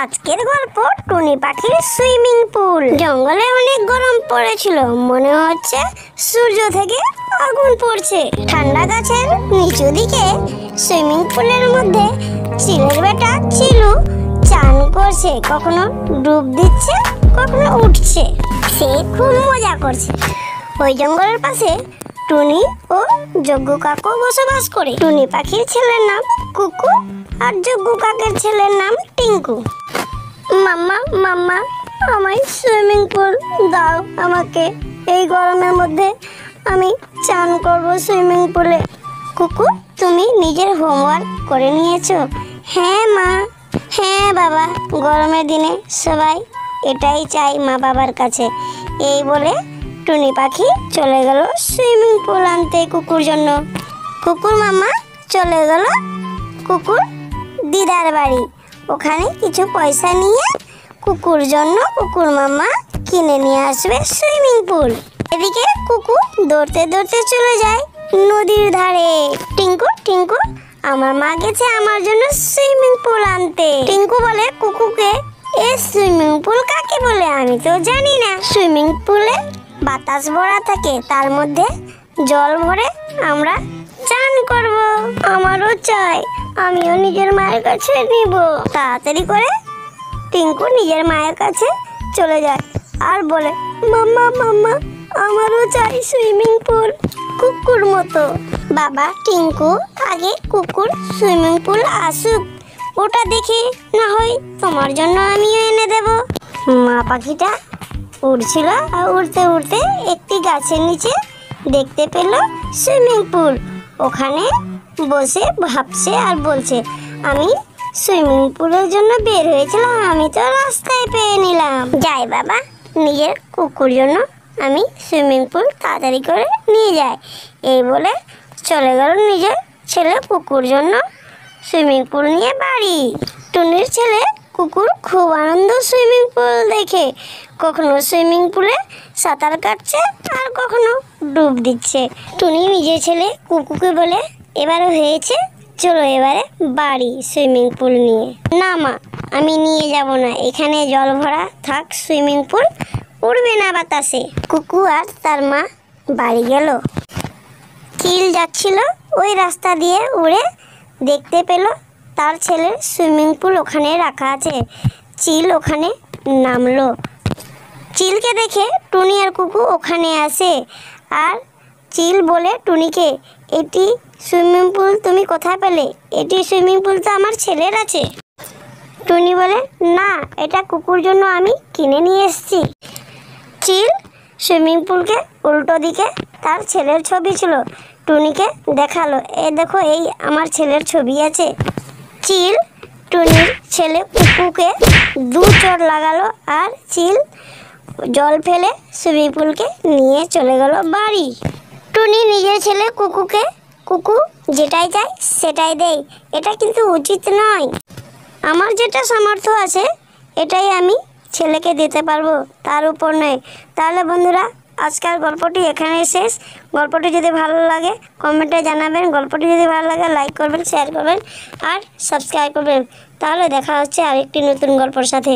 আজকের গল্প টুনি পাখির সুইমিং পুল। জঙ্গলে অনেক গরম পড়েছিল, মনে হচ্ছে সূর্য থেকে আগুন পড়ছে। ঠান্ডা গাছের নিচু দিকে সুইমিং পুলের মধ্যে চিলের বেটা চিলু চান করছে, কখনো ডুব দিচ্ছে কখনো উঠছে। সে খুব মজা করছে। ওই জঙ্গলের পাশে টুনি ও যজ্ঞ কাকু বসবাস করে। টুনি পাখির ছেলের নাম কুকু আর যজ্ঞ কাকের ছেলের নাম টিঙ্কু। মাম্মা মাম্মা আমায় সুইমিং পুল দাও আমাকে, এই গরমের মধ্যে আমি চান করব সুইমিং পুলে। কুকু, তুমি নিজের হোমওয়ার্ক করে নিয়েছো? হ্যাঁ মা। হ্যাঁ বাবা, গরমের দিনে সবাই এটাই চাই মা বাবার কাছে। এই বলে টুনি পাখি চলে গেল সুইমিং পুল আনতে কুকুর জন্য। কুকুর মামা চলে গেল কুকুর দিদার বাড়ি। ওখানে কিছু পয়সা নিয়ে কুকুর জন্য কুকুর মামা কিনে নিয়ে আসবে সুইমিং পুল। এদিকে কুকুর দৌড়তে দৌড়তে চলে যায় নদীর ধারে। টিঙ্কু টিঙ্কু, আমার মা গেছে আমার জন্য সুইমিং পুল আনতে। টিঙ্কু বলে কুকুকে, এ সুইমিং পুল কাকে বলে আমি তো জানি না। সুইমিং পুলে বাতাস ভরা থাকে, তার মধ্যে জল ভরে আমরা চান করব। আমারও চাই, আমিও নিজের মায়ের কাছে নিব। তাড়াতাড়ি করে টিঙ্কু নিজের মায়ের কাছে চলে যায় আর বলে, মাম্মা মাম্মা আমারও চাই সুইমিং পুল কুকুর মতো। বাবা টিঙ্কু, আগে কুকুর সুইমিং পুল আসুক, ওটা দেখে না হয় তোমার জন্য আমিও এনে দেব। মা পাখিটা উড়ছিল আর উড়তে উড়তে একটি গাছের নিচে দেখতে পেল সুইমিং পুল। ওখানে বসে ভাবছে আর বলছে, আমি সুইমিং পুলের জন্য বের হয়েছিলাম, আমি তো রাস্তায় পেয়ে নিলাম। যাই বাবা, নিজের কুকুর জন্য আমি সুইমিং পুল তাড়াতাড়ি করে নিয়ে যাই। এই বলে চলে গেল নিজের ছেলে কুকুর জন্য সুইমিং পুল নিয়ে বাড়ি। টুনির ছেলে কুকুর খুব আনন্দ সুইমিং পুল দেখে। কখনো সুইমিং পুলে সাঁতার কাটছে আর কখনো ডুব দিচ্ছে। টুনি নিজের ছেলে কুকুকে বলে, এবারে হয়েছে, চলো এবারে বাড়ি সুইমিং পুল নিয়ে। না মা, আমি নিয়ে যাব না, এখানে জল ভরা থাক সুইমিং পুল, উড়বে না বাতাসে। কুকু আর তার মা বাড়ি গেল। চিল যাচ্ছিল ওই রাস্তা দিয়ে উড়ে, দেখতে পেল তার ছেলের সুইমিং পুল ওখানে রাখা আছে। চিল ওখানে নামলো। চিলকে দেখে টুনি আর কুকু ওখানে আসে আর চিল বলে টুনিকে, এটি সুইমিং পুল তুমি কোথায় পেলে? এটি সুইমিং পুল তো আমার ছেলের আছে। টুনি বলে, না, এটা কুকুর জন্য আমি কিনে নিয়ে এসেছি। চিল সুইমিং পুলকে উল্টো দিকে তার ছেলের ছবি ছিল, টুনিকে দেখালো, এই দেখো এই আমার ছেলের ছবি আছে। চিল টুনির ছেলে কুকুকে দু চড় লাগালো আর চিল জল ফেলে সুইমিং পুলকে নিয়ে চলে গেল বাড়ি। টুনি নিজের ছেলে কুকুকে, কুকু যেটাই চাই সেটাই দেয়, এটা কিন্তু উচিত নয়। আমার যেটা সামর্থ্য আছে এটাই আমি ছেলেকে দিতে পারবো, তার উপর নয়। তাহলে বন্ধুরা, আজকের গল্পটি এখানেই শেষ। গল্পটি যদি ভালো লাগে কমেন্টে জানাবেন। গল্পটি যদি ভালো লাগে লাইক করবেন, শেয়ার করবেন আর সাবস্ক্রাইব করবেন। তাহলে দেখা হচ্ছে আরেকটি নতুন গল্পের সাথে।